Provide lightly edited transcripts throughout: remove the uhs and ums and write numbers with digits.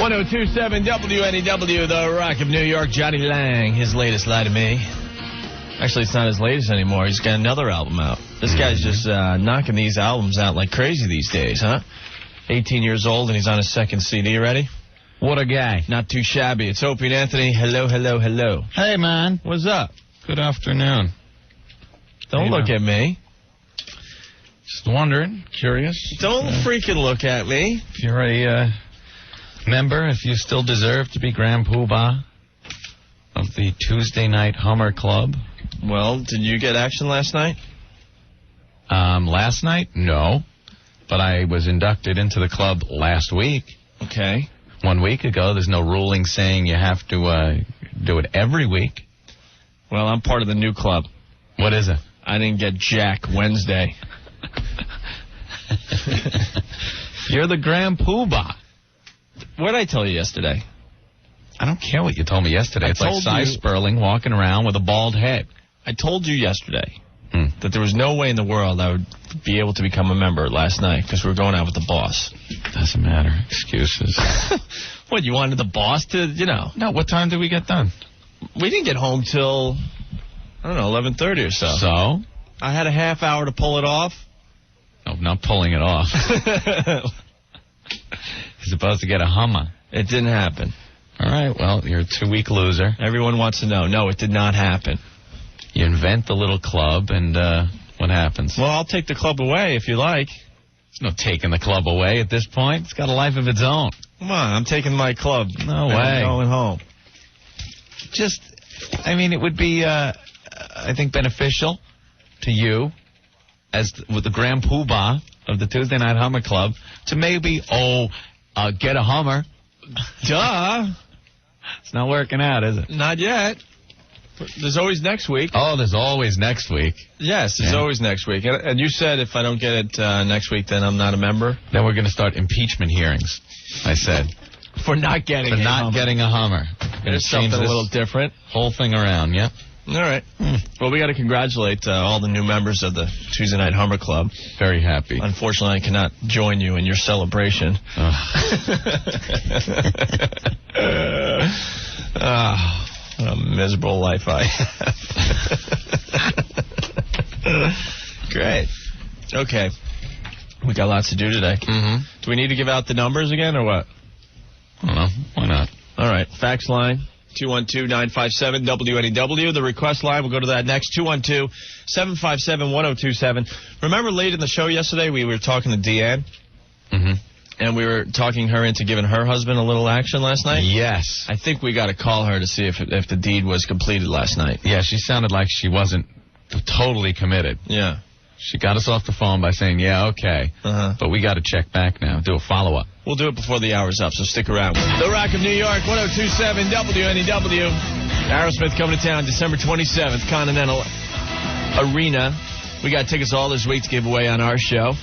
1027 WNEW, The Rock of New York, Johnny Lang, his latest Lie to Me. Actually, it's not his latest anymore. He's got another album out. This guy's just knocking these albums out like crazy these days, huh? 18 years old, and he's on his second CD already. What a guy. Not too shabby. It's Opie and Anthony. Hello, hello, hello. Hey, man. What's up? Good afternoon. Don't look at me. Just wondering, curious. Don't freaking look at me. If you're a member, if you still deserve to be Grand Poobah of the Tuesday Night Hummer Club. Well, did you get action last night? Last night? No. But I was inducted into the club last week. Okay. 1 week ago. There's no ruling saying you have to do it every week. Well, I'm part of the new club. What is it? I didn't get Jack Wednesday. You're the Grand Poobah. What did I tell you yesterday? I don't care what you told me yesterday. It's like Cy Sperling walking around with a bald head. I told you yesterday that there was no way in the world I would be able to become a member last night because we were going out with the boss. Doesn't matter. Excuses. What, you wanted the boss to, No, what time did we get done? We didn't get home till, I don't know, 11:30 or so. So? I had a half hour to pull it off. No, not pulling it off. You're supposed to get a Hummer. It didn't happen. All right, well, you're a 2-week loser. Everyone wants to know. No, it did not happen. You invent the little club, and what happens? Well, I'll take the club away if you like. There's no taking the club away at this point. It's got a life of its own. Come on, I'm taking my club. No way. I'm going home. It would be, I think, beneficial to you with the Grand Poobah of the Tuesday Night Hummer Club to maybe, get a Hummer. Duh. It's not working out, is it? Not yet. There's always next week. Oh, there's always next week. Yes, there's always next week. And you said if I don't get it next week, then I'm not a member? Then we're going to start impeachment hearings, I said. For not getting a Hummer. Getting a Hummer. There's something a little different. Whole thing around, yeah. All right. Well, we got to congratulate all the new members of the Tuesday Night Hummer Club. Very happy. Unfortunately, I cannot join you in your celebration. What a miserable life I have. Great. Okay. We got lots to do today. Mm-hmm. Do we need to give out the numbers again or what? I don't know. Why not? All right. Fax line, 212-957-WNEW. The request line, we'll go to that next, 212-757-1027. Remember late in the show yesterday we were talking to Deanne? Mm-hmm. And we were talking her into giving her husband a little action last night? Yes. I think we got to call her to see if the deed was completed last night. Yeah, she sounded like she wasn't totally committed. Yeah. She got us off the phone by saying, yeah, okay. But we got to check back now, do a follow-up. We'll do it before the hour's up, so stick around. The Rock of New York, 1027 WNEW. Aerosmith coming to town December 27th, Continental Arena. We got tickets all this week to give away on our show.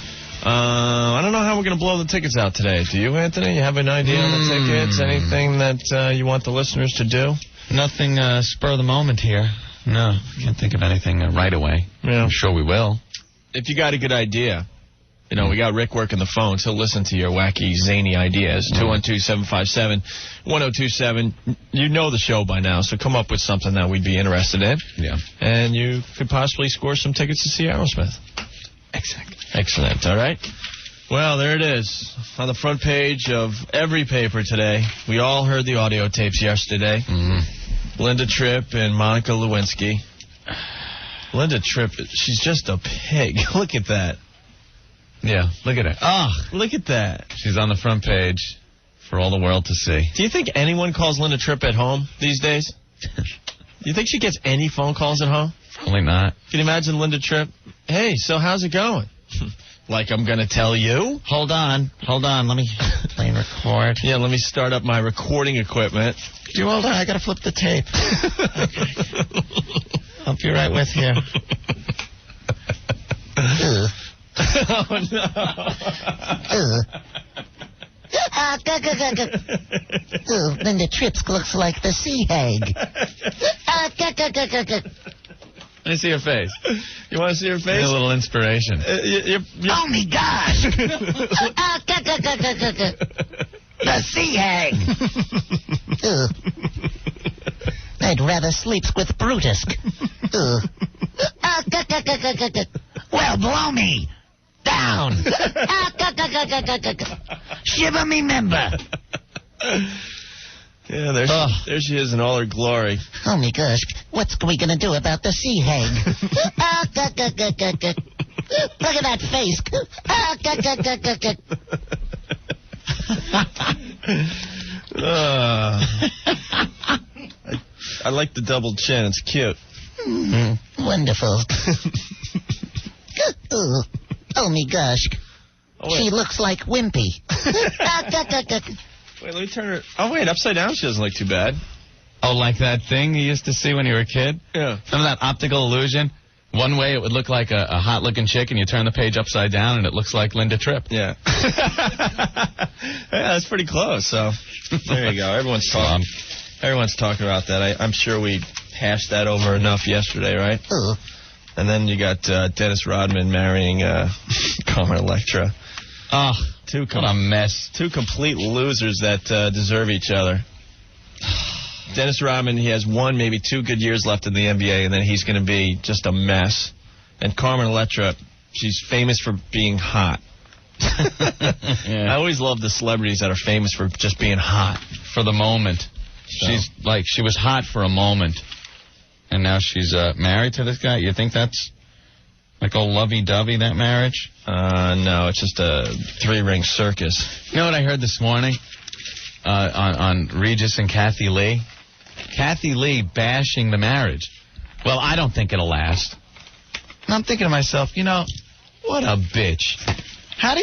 I don't know how we're going to blow the tickets out today. Do you, Anthony? You have an idea on the tickets? Anything that you want the listeners to do? Nothing spur of the moment here. No, can't think of anything right away. Yeah. I'm sure we will. If you got a good idea, we got Rick working the phones. He'll listen to your wacky, zany ideas. 212-757-1027. You know the show by now, so come up with something that we'd be interested in. Yeah. And you could possibly score some tickets to see Aerosmith. Exactly. Excellent. All right. Well, there it is. On the front page of every paper today. We all heard the audio tapes yesterday. Mm-hmm. Linda Tripp and Monica Lewinsky. Linda Tripp, she's just a pig. Look at that. Yeah, look at her. Oh, look at that. She's on the front page for all the world to see. Do you think anyone calls Linda Tripp at home these days? Do you think she gets any phone calls at home? Probably not. Can you imagine Linda Tripp? Hey, so how's it going? Like I'm going to tell you? Hold on. Let me play and record. Yeah, let me start up my recording equipment. Could you hold on? I got to flip the tape. Okay. I'll be right with you. Oh, no. Linda Tripp looks like the sea hag. Let me see her face. You want to see her face? A little inspiration. Oh, my gosh. The sea hag. I'd rather sleep with Brutus. Well, blow me. Down. Shiver me member. Yeah, there she is in all her glory. Oh, my gosh. What's we going to do about the sea hag? Look at that face. I like the double chin. It's cute. Wonderful. Oh, my gosh. She looks like Wimpy. Wait, let me turn her. Oh, wait, upside down she doesn't look too bad. Oh, like that thing you used to see when you were a kid? Yeah. Remember that optical illusion? One way it would look like a hot-looking chick, and you turn the page upside down, and it looks like Linda Tripp. Yeah. Yeah, that's pretty close. So there you go. Everyone's talking about that. I'm sure we hashed that over enough yesterday, right? And then you got Dennis Rodman marrying Carmen Electra. Oh, what a mess. Two complete losers that deserve each other. Dennis Rodman, he has one, maybe 2 good years left in the NBA, and then he's going to be just a mess. And Carmen Electra, she's famous for being hot. Yeah. I always love the celebrities that are famous for just being hot. For the moment. So. She was hot for a moment. And now she's married to this guy. You think that's like old lovey-dovey, that marriage? No, it's just a 3-ring circus. You know what I heard this morning on Regis and Kathy Lee? Kathy Lee bashing the marriage. Well, I don't think it'll last. And I'm thinking to myself, what a bitch. How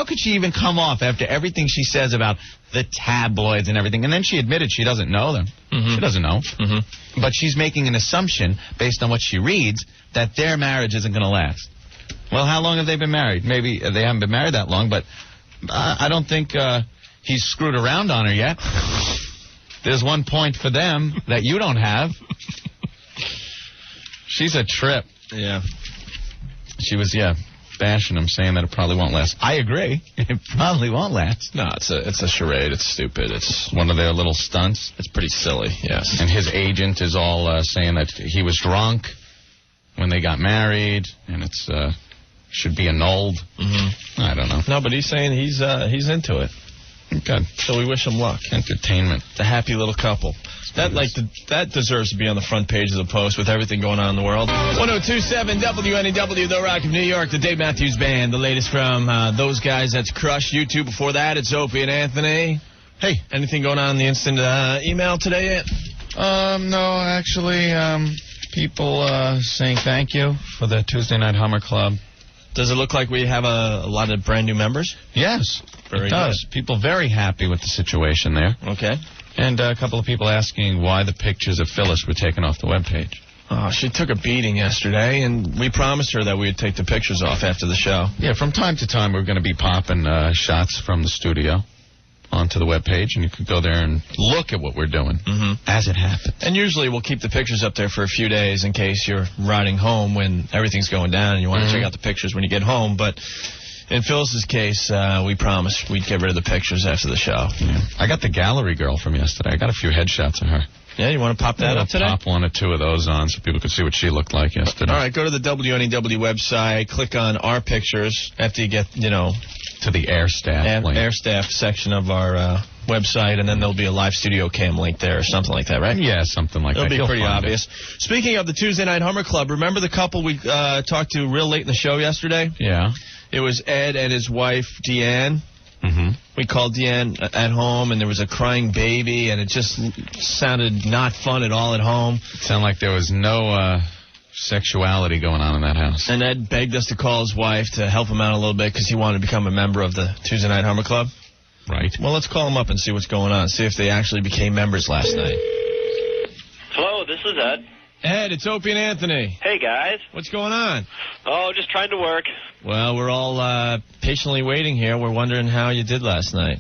could she even come off after everything she says about the tabloids and everything? And then she admitted she doesn't know them. Mm-hmm. She doesn't know. Mm-hmm. But she's making an assumption based on what she reads that their marriage isn't going to last. Well, how long have they been married? Maybe they haven't been married that long, but I don't think he's screwed around on her yet. There's one point for them that you don't have. She's a trip. Yeah. She was, bashing him, saying that it probably won't last. I agree. It probably won't last. No, it's a charade. It's stupid. It's one of their little stunts. It's pretty silly, yes. And his agent is all saying that he was drunk when they got married, and it's should be annulled. Mm-hmm. I don't know. No, but he's saying he's into it. Good. So we wish him luck. Entertainment. The happy little couple. That deserves to be on the front page of the Post with everything going on in the world. 102.7 WNEW, The Rock of New York, the Dave Matthews Band. The latest from those guys. That's Crush. YouTube. Before that, it's Opie and Anthony. Hey, anything going on in the instant email today yet? No, actually, people saying thank you for the Tuesday Night Hummer Club. Does it look like we have a lot of brand new members? Yes, it does. Good. People very happy with the situation there. Okay. And a couple of people asking why the pictures of Phyllis were taken off the webpage. Oh, she took a beating yesterday, and we promised her that we would take the pictures off after the show. Yeah, from time to time we're going to be popping shots from the studio onto the webpage, and you can go there and look at what we're doing as it happens. And usually we'll keep the pictures up there for a few days in case you're riding home when everything's going down and you want to check out the pictures when you get home. But in Phyllis's case, we promised we'd get rid of the pictures after the show. Yeah. I got the gallery girl from yesterday. I got a few headshots of her. Yeah, you want to pop that up today? Pop 1 or 2 of those on so people could see what she looked like yesterday. All right, go to the WNEW website, click on our pictures after you get, to the air staff link. Air staff section of our website, and then there'll be a live studio cam link there or something like that, right? Yeah, something like that. It'll be pretty obvious. Speaking of the Tuesday Night Hummer Club, remember the couple we talked to real late in the show yesterday? Yeah. It was Ed and his wife, Deanne. Mm-hmm. We called Deanne at home, and there was a crying baby, and it just sounded not fun at all at home. It sounded like there was no sexuality going on in that house. And Ed begged us to call his wife to help him out a little bit because he wanted to become a member of the Tuesday Night Hummer Club. Right. Well, let's call him up and see what's going on, see if they actually became members last night. Hello, this is Ed. Ed, it's Opie and Anthony. Hey, guys. What's going on? Oh, just trying to work. Well, we're all patiently waiting here. We're wondering how you did last night.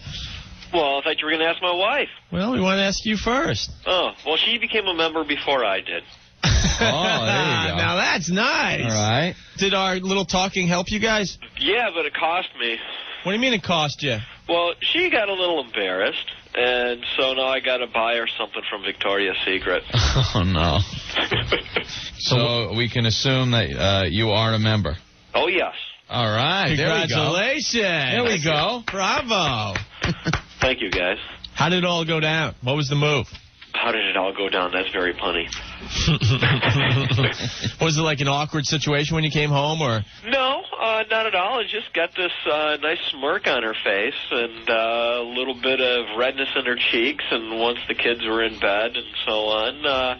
Well, I thought you were going to ask my wife. Well, we want to ask you first. Oh, well, she became a member before I did. Oh, there you go. Now, that's nice. All right. Did our little talking help you guys? Yeah, but it cost me. What do you mean it cost you? Well, she got a little embarrassed, and so now I got to buy her something from Victoria's Secret. Oh, no. So we can assume that you are a member. Oh, yes. All right. Congratulations. There we go. Bravo. Thank you, guys. How did it all go down? What was the move? How did it all go down? That's very punny. Was it like an awkward situation when you came home, or? No, not at all. I just got this nice smirk on her face and a little bit of redness in her cheeks, and once the kids were in bed and so on,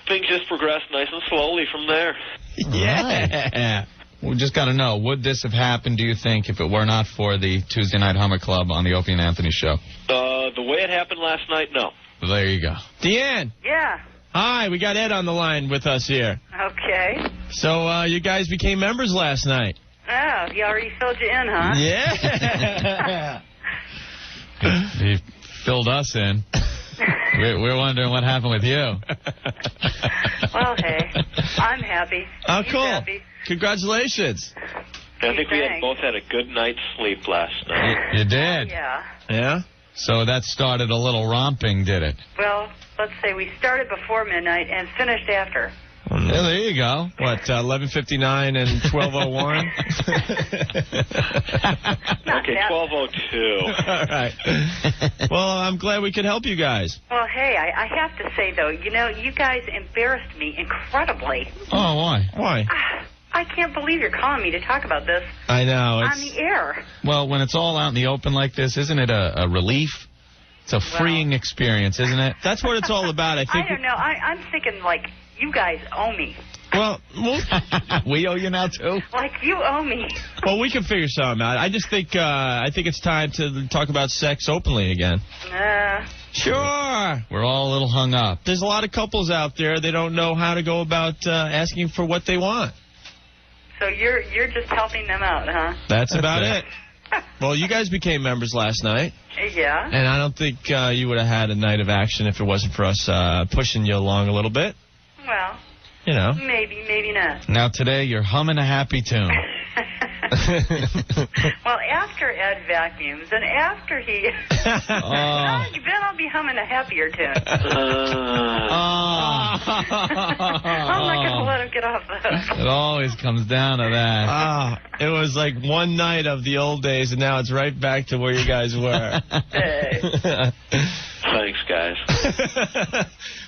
things just progressed nice and slowly from there. Yeah. We just got to know, would this have happened, do you think, if it were not for the Tuesday Night Hummer Club on the Opie and Anthony show? The way it happened last night, no. Well, there you go. Deanne. Yeah. Hi, we got Ed on the line with us here. Okay. So you guys became members last night. Oh, he already filled you in, huh? Yeah. He filled us in. We're wondering what happened with you. Well, hey, I'm happy. Oh, He's cool. happy. Congratulations. I think we Thanks. both had a good night's sleep last night. You did. Yeah. Yeah? So that started a little romping, did it? Well, let's say we started before midnight and finished after. Yeah, there you go. What, 11:59 and 12:01? Okay, 12:02. All right. Well, I'm glad we could help you guys. Well, hey, I have to say, though, you know, you guys embarrassed me incredibly. Oh, why? Why? I can't believe you're calling me to talk about this I know. on the air. Well, when it's all out in the open like this, isn't it a relief? It's a freeing experience, isn't it? That's what it's all about. I think. I don't know. I'm thinking, like, you guys owe me. Well, We owe you now, too? Like, you owe me. well, we can figure something out. I just think it's time to talk about sex openly again. Sure. We're all a little hung up. There's a lot of couples out there. They don't know how to go about asking for what they want. So you're just helping them out, huh? That's about it. Well, you guys became members last night. Yeah. And I don't think you would have had a night of action if it wasn't for us pushing you along a little bit. Well, You know. maybe not. Now, today, you're humming a happy tune. Well, after Ed vacuums and after he... you bet I'll be humming a happier tune. I'm not going to let him get off the hook. It always comes down to that. It was like one night of the old days, and now it's right back to where you guys were. Hey. Thanks, guys.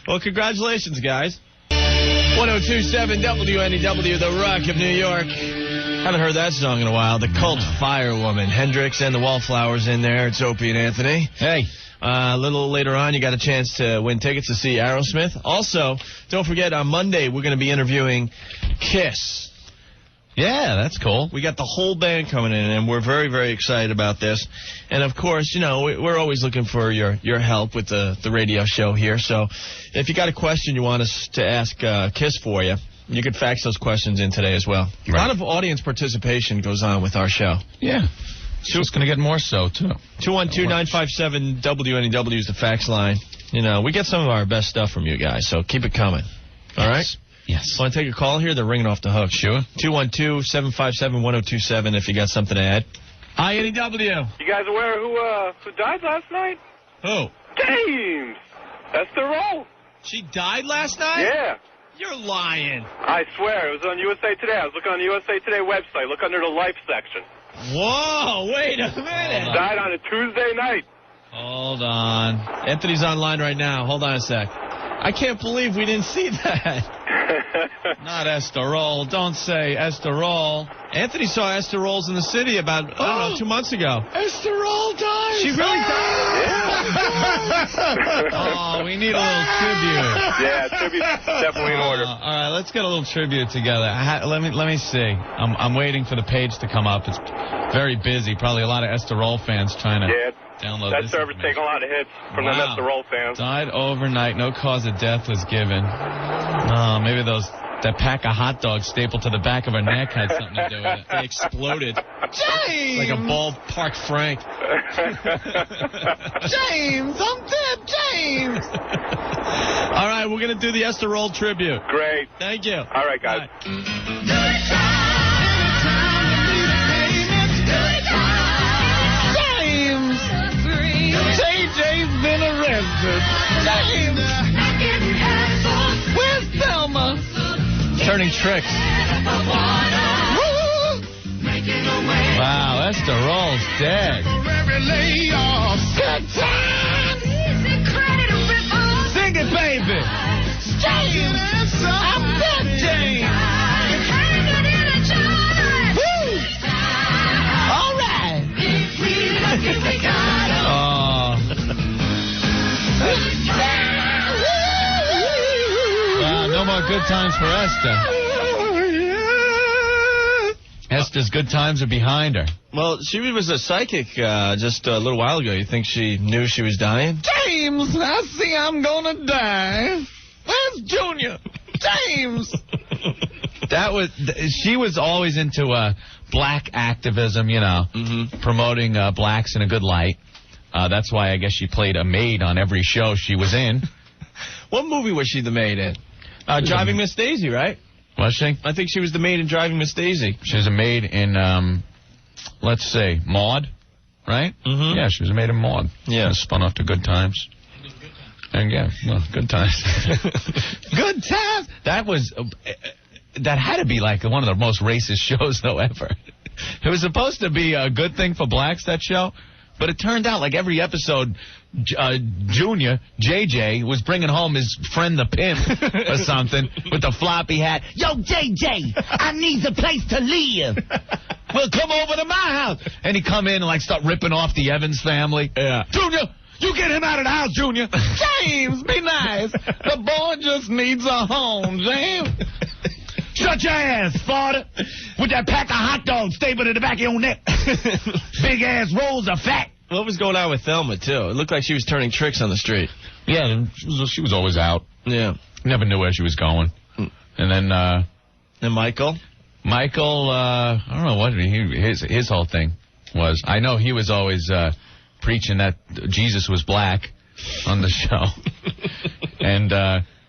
Well, congratulations, guys. 102.7 WNEW, the Rock of New York. Haven't heard that song in a while. The Cult Firewoman. Hendrix and the Wallflowers in there. It's Opie and Anthony. Hey. A little later on, you got a chance to win tickets to see Aerosmith. Also, don't forget, on Monday, we're going to be interviewing Kiss. Yeah, that's cool. We got the whole band coming in, and we're very, very excited about this. And, of course, you know, we're always looking for your help with the radio show here. So if you got a question you want us to ask Kiss for you, you can fax those questions in today as well. Right. A lot of audience participation goes on with our show. Yeah. It's just going to get more so, too. 212-957-WNEW is the fax line. You know, we get some of our best stuff from you guys, so keep it coming. All right? Yes. Want to take a call here? They're ringing off the hook. Sure. 212-757-1027 if you got something to add. INEW. You guys aware who died last night? Who? James! That's the role. She died last night? Yeah. You're lying. I swear, it was on USA Today. I was looking on the USA Today website. Look under the life section. Whoa, wait a minute. Died on a Tuesday night. Hold on. Anthony's online right now. Hold on a sec. I can't believe we didn't see that. Not Esterol. Don't say Esterol. Anthony saw Esther Rolls in the city about, I don't know, 2 months ago. Esterol died. She really died? Oh, we need a little tribute. Yeah, tribute's definitely in order. All right, let's get a little tribute together. Let me see. I'm waiting for the page to come up. It's very busy. Probably a lot of Esterol fans trying to download That this server's information. taking a lot of hits from the Mr. Roll fans. Died overnight. No cause of death was given. Maybe that pack of hot dogs stapled to the back of her neck had something to do with it. They exploded. James! Like a ballpark Frank. James! I'm dead, James! All right, we're going to do the Esther Roll tribute. Great. Thank you. All right, guys. James! turning tricks. Wow, Esther Roll's dead. Good time. Sing it, baby. James, I'm back, James. Woo! All right. Wow, no more good times for Esther. Esther's good times are behind her. Well, she was a psychic just a little while ago. You think she knew she was dying? James, I see I'm gonna die. Where's Junior? James. She was always into black activism, you know, promoting blacks in a good light. That's why I guess she played a maid on every show she was in. What movie was she the maid in? Driving Miss Daisy, right? Was she? I think she was the maid in Driving Miss Daisy. She was a maid in, let's say, Maude, right? Mm-hmm. Yeah, she was a maid in Maude. Yeah. Spun off to Good Times. And yeah, well, Good Times. Good Times! That had to be like one of the most racist shows, though, ever. It was supposed to be a good thing for blacks, that show. But it turned out like every episode, Junior, JJ, was bringing home his friend the pimp or something with the floppy hat. Yo, JJ, I need a place to live. Well, come over to my house. And he come in and like start ripping off the Evans family. Yeah. Junior, you get him out of the house, Junior. James, be nice. The boy just needs a home, James. Shut your ass, father. With that pack of hot dogs stapled in the back of your neck. Big ass rolls of fat. What was going on with Thelma, too? It looked like she was turning tricks on the street. Yeah, she was always out. Yeah. Never knew where she was going. And then, And Michael? Michael, I don't know what his whole thing was. I know he was always preaching that Jesus was black on the show. And,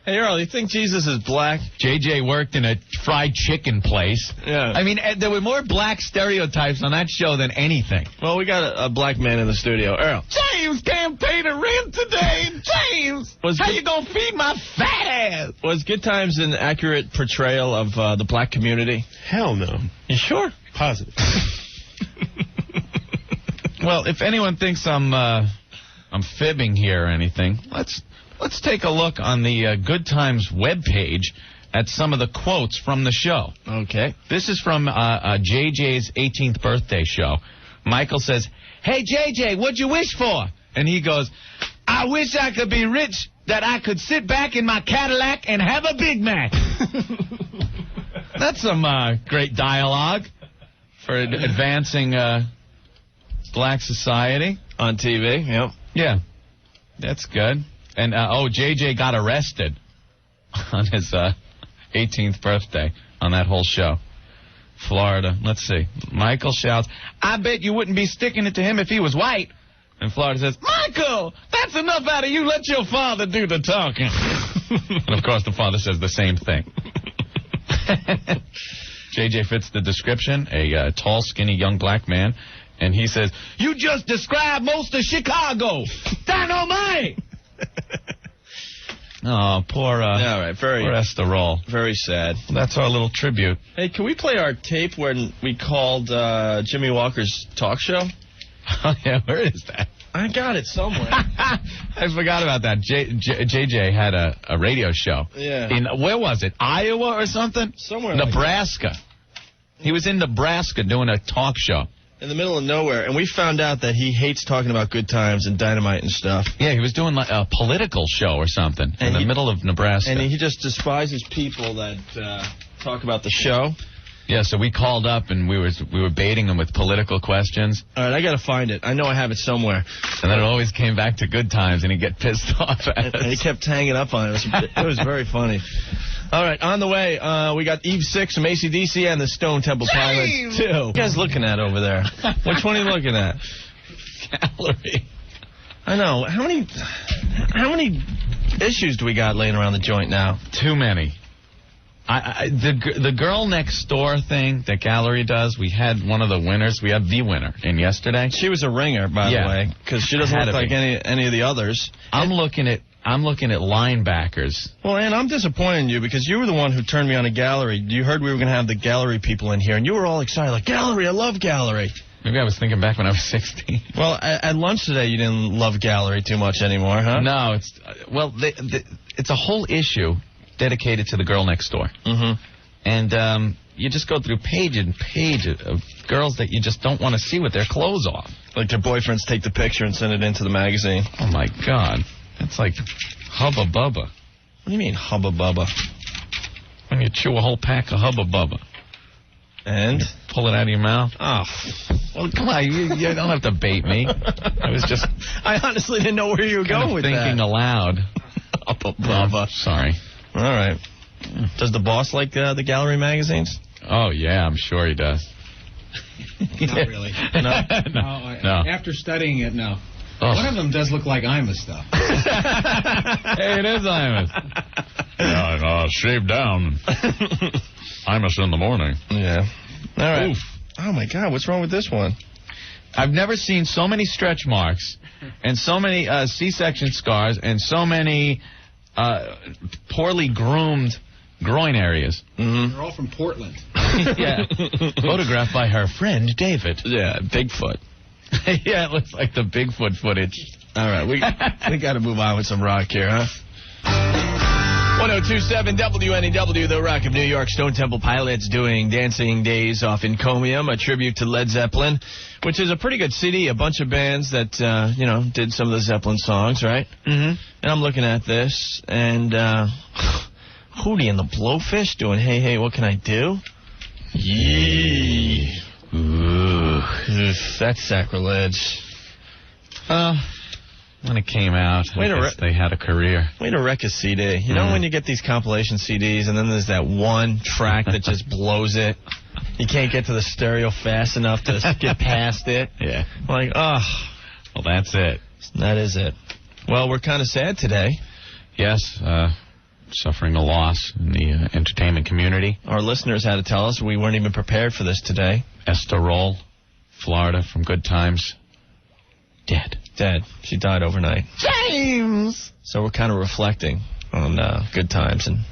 hey, Earl, you think Jesus is black? JJ worked in a fried chicken place. Yeah. I mean, there were more black stereotypes on that show than anything. Well, we got a black man in the studio. Earl. James can't pay the rent today. James, how you gonna feed my fat ass? Was Good Times an accurate portrayal of the black community? Hell no. You sure? Positive. Well, if anyone thinks I'm fibbing here or anything, let's take a look on the Good Times webpage at some of the quotes from the show. Okay. This is from JJ's 18th birthday show. Michael says, "Hey, JJ, what'd you wish for?" And he goes, "I wish I could be rich, that I could sit back in my Cadillac and have a Big Mac." That's some great dialogue for advancing black society. On TV, yep. Yeah, that's good. And, JJ got arrested on his 18th birthday on that whole show. Florida. Let's see. Michael shouts, "I bet you wouldn't be sticking it to him if he was white." And Florida says, "Michael, that's enough out of you. Let your father do the talking." And, of course, the father says the same thing. JJ fits the description, a tall, skinny, young black man. And he says, "You just described most of Chicago. Dynamite!" Oh, poor Esther Roll. Very sad. That's our little tribute. Hey, can we play our tape when we called Jimmy Walker's talk show? Oh, yeah, where is that? I got it somewhere. I forgot about that. JJ had a radio show. Yeah. Where was it? Iowa or something? Somewhere. Nebraska. He was in Nebraska doing a talk show. In the middle of nowhere, and we found out that he hates talking about Good Times and Dynamite and stuff. Yeah, he was doing like a political show or something in the middle of Nebraska. And he just despises people that talk about the show. Yeah, so we called up and we were baiting him with political questions. All right, I got to find it. I know I have it somewhere. And then it always came back to Good Times, and he'd get pissed off at us. And he kept hanging up on it. It was very funny. All right, on the way, we got Eve 6 from AC/DC and the Stone Temple Pilots, too. What are you guys looking at over there? Which one are you looking at? Gallery. I know. How many issues do we got laying around the joint now? Too many. The girl next door thing that Gallery does, we had one of the winners. We had the winner in yesterday. She was a ringer, by the way, because she doesn't look like any of the others. I'm looking at I'm looking at linebackers. Well, Ann, I'm disappointed in you because you were the one who turned me on a gallery. You heard we were going to have the gallery people in here, and you were all excited, like, gallery, I love gallery. Maybe I was thinking back when I was 16. Well, at lunch today, you didn't love gallery too much anymore, huh? No, it's, it's a whole issue dedicated to the girl next door. Mm-hmm. And you just go through page and page of girls that you just don't want to see with their clothes off. Like their boyfriends take the picture and send it into the magazine. Oh, my God. That's like Hubba Bubba. What do you mean, Hubba Bubba? When you chew a whole pack of Hubba Bubba. And? Pull it out of your mouth. Oh. Well, come on. You don't have to bait me. I honestly didn't know where you were going with thinking that. aloud. Hubba Bubba. Sorry. All right. Does the boss like the gallery magazines? Oh, yeah, I'm sure he does. Not really. No. After studying it, no. Oh. One of them does look like Imus stuff. Hey, it is Imus. Yeah, shave down. Imus in the morning. Yeah. All right. Oof. Oh, my God. What's wrong with this one? I've never seen so many stretch marks and so many C-section scars and so many poorly groomed groin areas. Mm-hmm. They're all from Portland. Yeah. Photographed by her friend, David. Yeah, Bigfoot. Yeah, it looks like the Bigfoot footage. All right, we got to move on with some rock here, huh? 1027 WNEW, The Rock of New York. Stone Temple Pilots doing Dancing Days off Encomium, a tribute to Led Zeppelin, which is a pretty good CD, a bunch of bands that, did some of the Zeppelin songs, right? Mm-hmm. And I'm looking at this, and Hootie and the Blowfish doing Hey, Hey, What Can I Do? Yee. Ooh, that's sacrilege. When it came out, I guess they had a career. Way to wreck a CD. You know when you get these compilation CDs and then there's that one track that just blows it? You can't get to the stereo fast enough to get past it? Yeah. Like, oh. Well, that's it. That is it. Well, we're kind of sad today. Yes, suffering a loss in the entertainment community. Our listeners had to tell us we weren't even prepared for this today. Esther Roll, Florida, from Good Times, dead. She died overnight. James! So we're kind of reflecting on Good Times and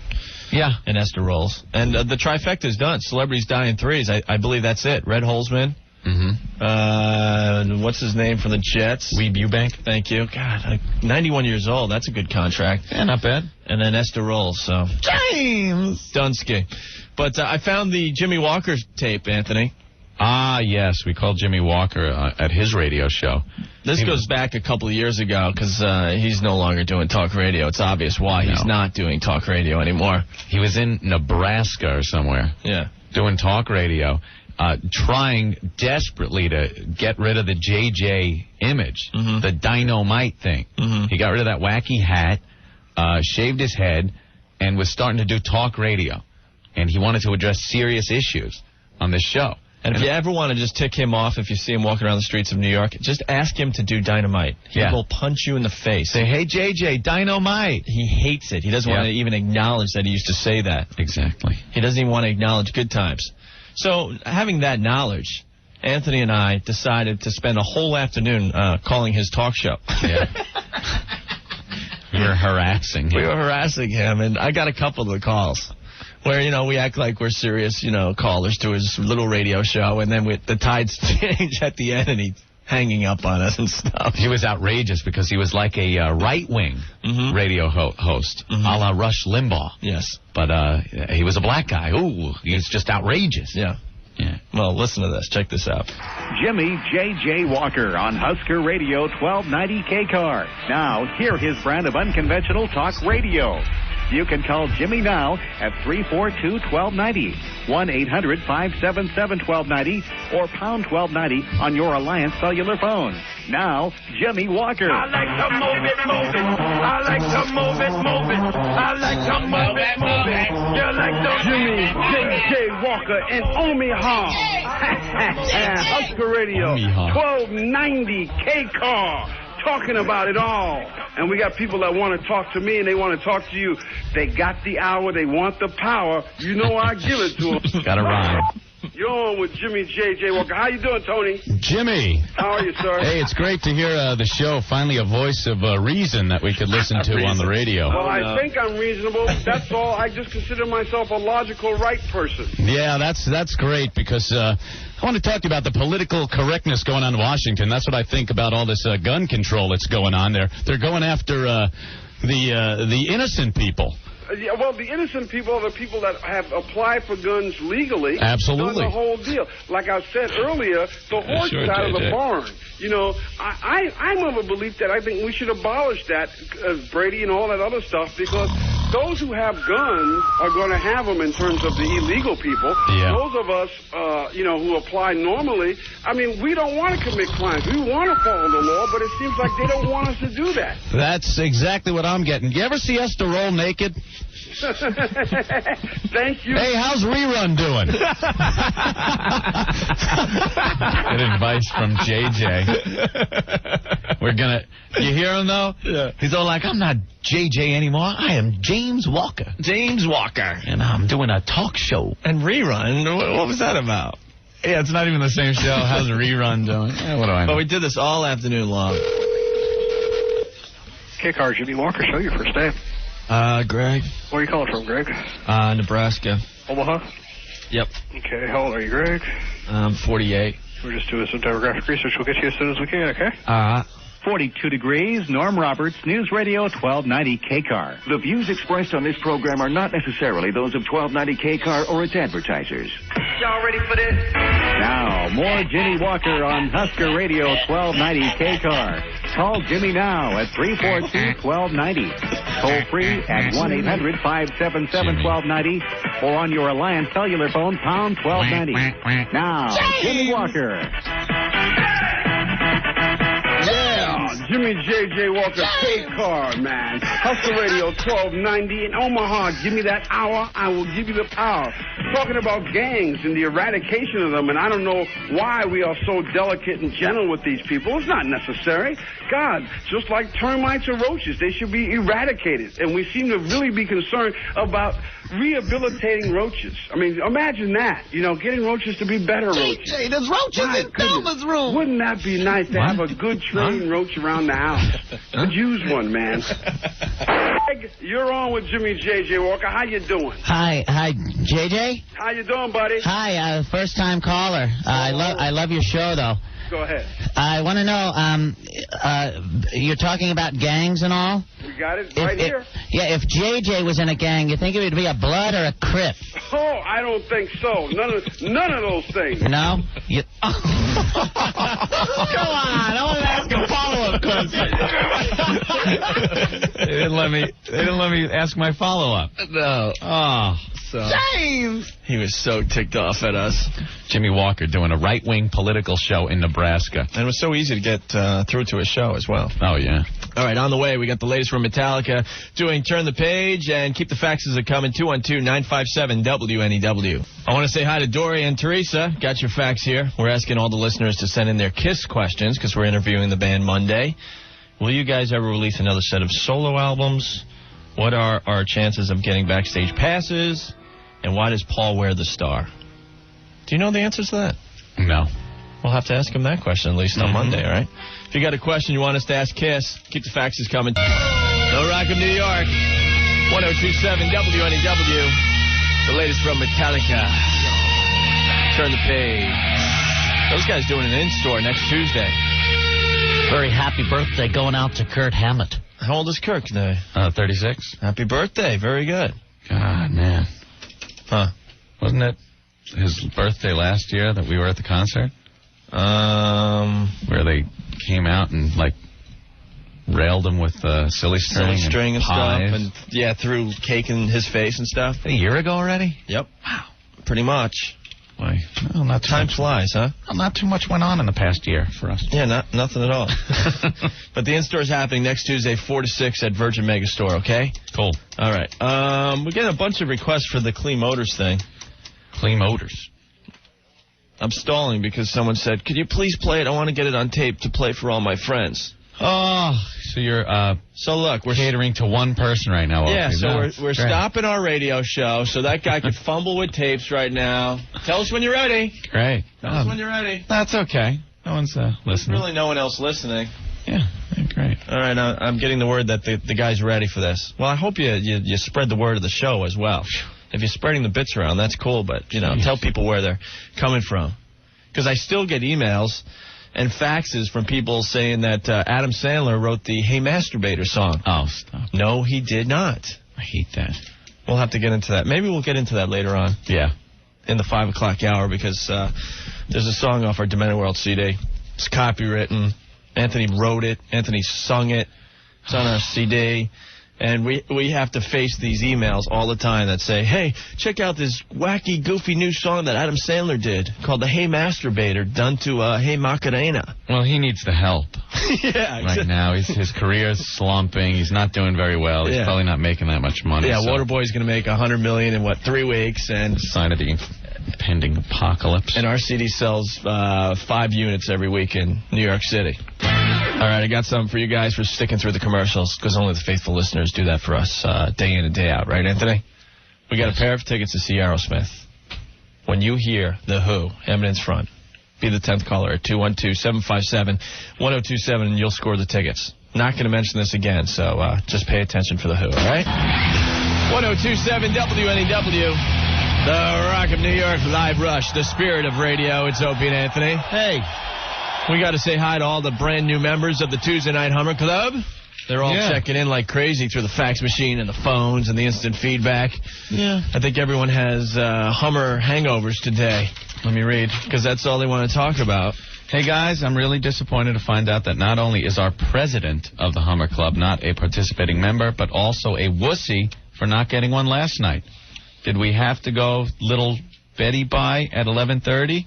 Esther Rolls. And the trifecta's done. Celebrities die in threes. I believe that's it. Red Holzman. Mm-hmm. What's his name from the Jets? Weeb Eubank. Thank you. God, 91 years old. That's a good contract. Yeah, not bad. And then Esther Rolls. So James! Dunsky. But I found the Jimmy Walker tape, Anthony. Ah, yes. We called Jimmy Walker at his radio show. This goes back a couple of years ago because he's no longer doing talk radio. It's obvious why he's not doing talk radio anymore. He was in Nebraska or somewhere. Yeah. Doing talk radio, trying desperately to get rid of the JJ image, the dynamite thing. Mm-hmm. He got rid of that wacky hat, shaved his head, and was starting to do talk radio. And he wanted to address serious issues on this show. And if you ever want to just tick him off, if you see him walking around the streets of New York, just ask him to do dynamite. He will punch you in the face. Say, hey, JJ, dynamite. He hates it. He doesn't want to even acknowledge that he used to say that. Exactly. He doesn't even want to acknowledge Good Times. So, having that knowledge, Anthony and I decided to spend a whole afternoon calling his talk show. Yeah. We were harassing him. We were harassing him, and I got a couple of the calls. Where, we act like we're serious, callers to his little radio show, and then the tides change at the end, and he's hanging up on us and stuff. He was outrageous because he was like a right-wing radio host, a la Rush Limbaugh. Yes. But he was a black guy. Ooh, he's just outrageous. Yeah. Well, listen to this. Check this out. Jimmy J.J. Walker on Husker Radio 1290 K-Car. Now, hear his brand of unconventional talk radio. You can call Jimmy now at 342-1290, 1-800-577-1290, or pound 1290 on your Alliance cellular phone. Now, Jimmy Walker. I like to move it, move it. I like to move it, move it. I like to move it, move it. You like to Jimmy J.J. Walker and Omaha. Husker Radio 1290 K-Car. Talking about it all. And we got people that want to talk to me and they want to talk to you. They got the hour. They want the power. You know I give it to them. Got to rhyme. You're on with Jimmy J.J. Walker. How you doing, Tony? Jimmy. How are you, sir? Hey, it's great to hear the show. Finally, a voice of reason that we could listen to on the radio. Well, I think I'm reasonable. That's all. I just consider myself a logical right person. Yeah, that's great because I want to talk to you about the political correctness going on in Washington. That's what I think about all this gun control that's going on there. They're going after the innocent people. Yeah, well, the innocent people are the people that have applied for guns legally. Absolutely. Done the whole deal. Like I said earlier, the horse side of the barn. You know, I'm of a belief that I think we should abolish that, Brady, and all that other stuff, because those who have guns are going to have them in terms of the illegal people. Yeah. Those of us, who apply normally, I mean, we don't want to commit crimes. We want to follow the law, but it seems like they don't want us to do that. That's exactly what I'm getting. You ever see Esther roll naked? Thank you. Hey, how's Rerun doing? Good advice from JJ. You hear him though? Yeah. He's all like, I'm not JJ anymore. I am James Walker. James Walker. And I'm doing a talk show. And Rerun, what was that about? Yeah, it's not even the same show. How's Rerun doing? What do I know? But we did this all afternoon long. K-Car, Jimmy Walker Show, your first name. Greg. Where are you calling from, Greg? Nebraska. Omaha? Yep. Okay, how old are you, Greg? I'm 48. We're just doing some demographic research. We'll get you as soon as we can, okay? 42 degrees, Norm Roberts, News Radio 1290 K-Car. The views expressed on this program are not necessarily those of 1290 K-Car or its advertisers. Y'all ready for this? Now, more Jimmy Walker on Husker Radio 1290 K-Car. Call Jimmy now at 342-1290. Toll free at 1-800-577-1290 or on your Alliance cellular phone, pound 1290. Now, Jimmy Walker. Yeah, Jimmy J.J. Walker, K-Car, man. Hustle Radio 1290 in Omaha. Give me that hour, I will give you the power. Talking about gangs and the eradication of them, and I don't know why we are so delicate and gentle with these people. It's not necessary. God, just like termites or roaches, they should be eradicated. And we seem to really be concerned about rehabilitating roaches. I mean, imagine that. You know, getting roaches to be better roaches. JJ, there's roaches in Thelma's room. Wouldn't that be nice to have a good trained roach around the house? Could use one, man. Greg, you're on with Jimmy J.J. Walker. How you doing? Hi, JJ. How you doing, buddy? Hi, first time caller. I love your show though. Go ahead. I want to know, you're talking about gangs and all? We got it right here. If JJ was in a gang, you think it would be a Blood or a Crip? Oh, I don't think so. None of those things. No? Come on, I want to ask a follow-up question. They didn't let me ask my follow-up. No. Oh. So James! he was so ticked off at us. Jimmy Walker doing a right-wing political show in Nebraska. And it was so easy to get through to his show as well. Oh, yeah. All right, on the way, we got the latest from Metallica doing Turn the Page, and keep the faxes coming, 212-957-WNEW. I want to say hi to Dory and Teresa. Got your fax here. We're asking all the listeners to send in their Kiss questions because we're interviewing the band Monday. Will you guys ever release another set of solo albums? What are our chances of getting backstage passes? And why does Paul wear the star? Do you know the answers to that? No. We'll have to ask him that question at least on Monday, all right? If you got a question you want us to ask Kiss, keep the faxes coming. No Rock of New York, 1027 WNEW. The latest from Metallica. Turn the page. Those guys doing an in-store next Tuesday. Very happy birthday going out to Kurt Hammett. How old is Kurt today? 36. Happy birthday. Very good. God, man. Huh. Wasn't it his birthday last year that we were at the concert? Where they came out and, like, railed him with silly string and pies. stuff. And, yeah, threw cake in his face and stuff. A year ago already? Yep. Wow. Pretty much. Boy, well, not too Time much. flies, huh? Well, not too much went on in the past year for us. Yeah, nothing at all. But the in-store is happening next Tuesday, 4 to 6 at Virgin Megastore, okay? Cool. All right. We're getting a bunch of requests for the Clean Motors thing. Clean Motors. I'm stalling because someone said, could you please play it? I want to get it on tape to play for all my friends. Oh, so you're so look, we're catering to one person right now. Yeah, Opie. so No, we're great. stopping our radio show so that guy could fumble with tapes right now. Tell us when you're ready. Great. Tell us when you're ready. That's okay. No one's There's listening. really no one else listening. Yeah, great. All right, I'm getting the word that the guy's ready for this. Well, I hope you spread the word of the show as well. If you're spreading the bits around, that's cool, but, tell people where they're coming from. Because I still get emails and faxes from people saying that Adam Sandler wrote the Hey Masturbator song. Oh, stop. No, he did not. I hate that. We'll have to get into that. Maybe we'll get into that later on. Yeah. In the 5 o'clock hour, because there's a song off our Demented World CD. It's copywritten. Anthony wrote it. Anthony sung it. It's on our CD. And we have to face these emails all the time that say, hey, check out this wacky, goofy new song that Adam Sandler did called the Hey Masturbator, done to Hey Macarena. Well, he needs the help. Yeah, right now. His career's slumping. He's not doing very well. He's probably not making that much money. Yeah, so. Waterboy's going to make $100 million in, 3 weeks? And sign of the impending apocalypse. And our CD sells 5 units every week in New York City. All right, I got something for you guys for sticking through the commercials, because only the faithful listeners do that for us day in and day out. Right, Anthony? We got a pair of tickets to see Aerosmith. When you hear The Who, Eminence Front, be the 10th caller at 212-757-1027, and you'll score the tickets. Not going to mention this again, so just pay attention for The Who, all right? 1027 WNEW, the Rock of New York Live Rush, the spirit of radio. It's Opie and Anthony. Hey. We got to say hi to all the brand new members of the Tuesday Night Hummer Club. They're all checking in like crazy through the fax machine and the phones and the instant feedback. Yeah. I think everyone has Hummer hangovers today. Let me read, because that's all they want to talk about. Hey, guys, I'm really disappointed to find out that not only is our president of the Hummer Club not a participating member, but also a wussy for not getting one last night. Did we have to go little Betty by at 11:30?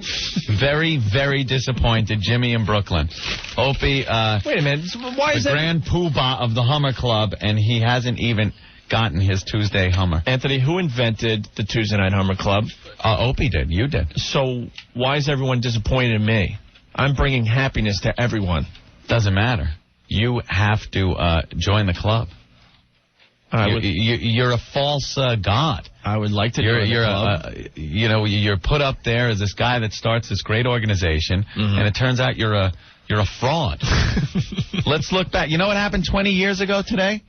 Very, very disappointed. Jimmy in Brooklyn. Opie, wait a minute. Why is the that? grand poobah of the Hummer Club, and he hasn't even gotten his Tuesday Hummer. Anthony, who invented the Tuesday Night Hummer Club? Opie did. You did. So why is everyone disappointed in me? I'm bringing happiness to everyone. Doesn't matter. You have to join the club. You're a false god. I would like to join the club. You're put up there as this guy that starts this great organization, and it turns out you're a fraud. Let's look back. You know what happened 20 years ago today?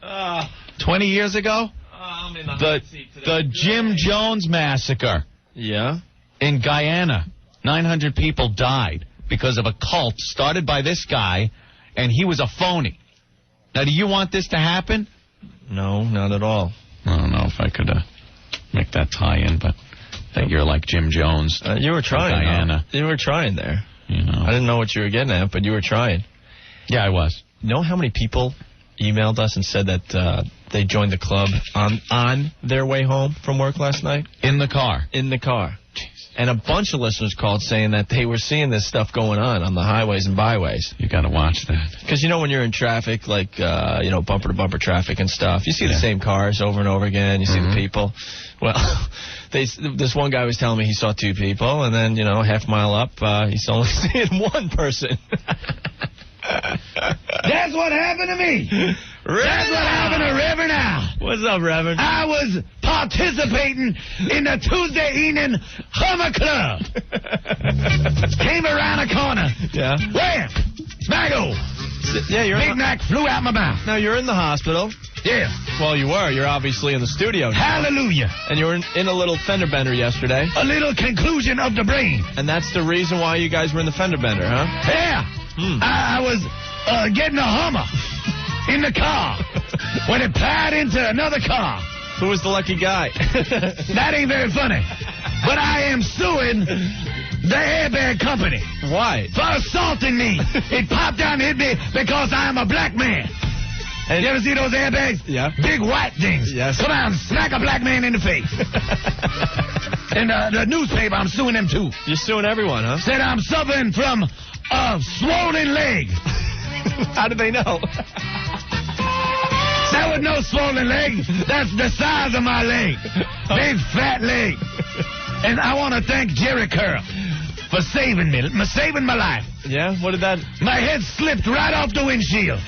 20 years ago? The Jim Jones massacre. Yeah? In Guyana. 900 people died because of a cult started by this guy, and he was a phony. Now, do you want this to happen? No, not at all. I don't know if I could make that tie-in, but that you're like Jim Jones. You were trying, Diana. You were trying there. You know. I didn't know what you were getting at, but you were trying. Yeah, I was. You know how many people emailed us and said that they joined the club on their way home from work last night? In the car. In the car. Jeez. And a bunch of listeners called saying that they were seeing this stuff going on the highways and byways. You got to watch that. Because, when you're in traffic, like, bumper-to-bumper traffic and stuff, you see the same cars over and over again. You see the people. Well, this one guy was telling me he saw 2 people, and then, a half mile up, he's only seeing 1 person. That's what happened to me. That's what happened to Reverend Al. What's up, Reverend? I was participating in the Tuesday evening Hummer Club. Came around a corner. Yeah. Wham! Smaggle! Yeah, Big Mac flew out my mouth. Now, you're in the hospital. Yeah. Well, you were. You're obviously in the studio now. Hallelujah. And you were in a little fender bender yesterday. A little conclusion of the brain. And that's the reason why you guys were in the fender bender, huh? Yeah. I was getting a Hummer in the car when it plowed into another car. Who was the lucky guy? That ain't very funny. But I am suing the airbag company. Why? For assaulting me. It popped down and hit me because I am a black man. And you ever see those airbags? Yeah. Big white things. Yes. Come on, smack a black man in the face. And the newspaper, I'm suing them too. You're suing everyone, huh? Said I'm suffering from a swollen leg. How did they know? That was no swollen leg. That's the size of my leg. Big fat leg. And I want to thank Jerry Curl for saving my life. Yeah? What did that... My head slipped right off the windshield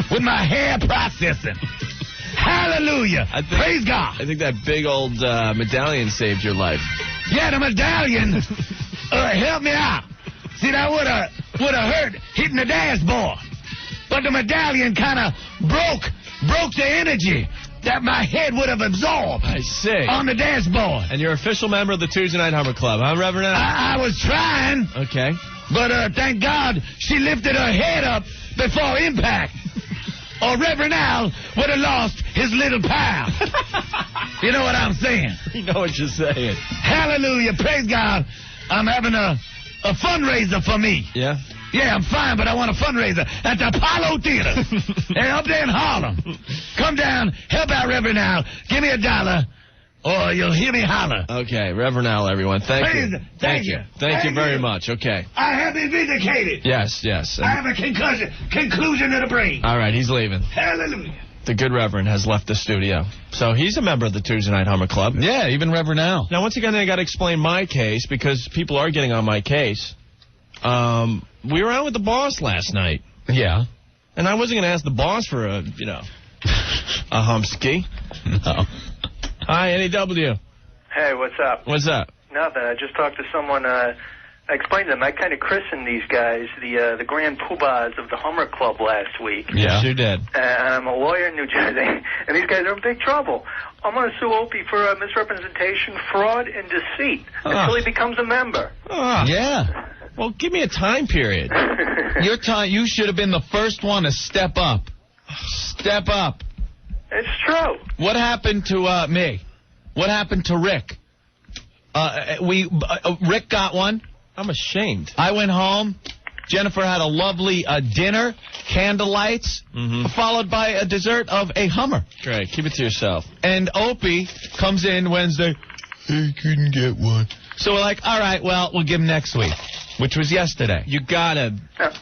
with my hair processing. Hallelujah. Praise God. I think that big old medallion saved your life. Yeah, the medallion helped me out. See, that would have hurt hitting the dashboard. But the medallion kind of broke the energy that my head would have absorbed. I see. On the dashboard. And you're official member of the Tuesday Night Hummer Club, huh, Reverend? I was trying. Okay. But thank God she lifted her head up before impact. Or Reverend Al would have lost his little pal. You know what I'm saying? You know what you're saying. Hallelujah. Praise God. I'm having a fundraiser for me. Yeah? Yeah, I'm fine, but I want a fundraiser at the Apollo Theater. And up there in Harlem. Come down, help out Reverend Al. Give me $1, or you'll hear me holler. Okay, Reverend Al, everyone. Thank you. Thank you. Thank you very much. Okay. I have been vindicated. Yes. I have a conclusion of the brain. All right, he's leaving. Hallelujah. The good Reverend has left the studio. So he's a member of the Tuesday Night Hummer Club. Yeah, even Reverend Al. Now, once again, I got to explain my case because people are getting on my case. We were out with the boss last night. Yeah. And I wasn't going to ask the boss for a humpski. No. Hi, NEW. Hey, what's up? What's up? Nothing. I just talked to someone. I explained to them. I kind of christened these guys the grand poobahs of the Hummer Club last week. Yeah, you did. And I'm a lawyer in New Jersey, and these guys are in big trouble. I'm going to sue Opie for misrepresentation, fraud, and deceit until he becomes a member. Yeah. Well, give me a time period. You should have been the first one to step up. Step up. It's true. What happened to me? What happened to Rick? Rick got one. I'm ashamed. I went home. Jennifer had a lovely dinner, candlelights, followed by a dessert of a Hummer. Great. Keep it to yourself. And Opie comes in Wednesday. He couldn't get one. So we're like, all right, well, we'll give him next week, which was yesterday. You gotta.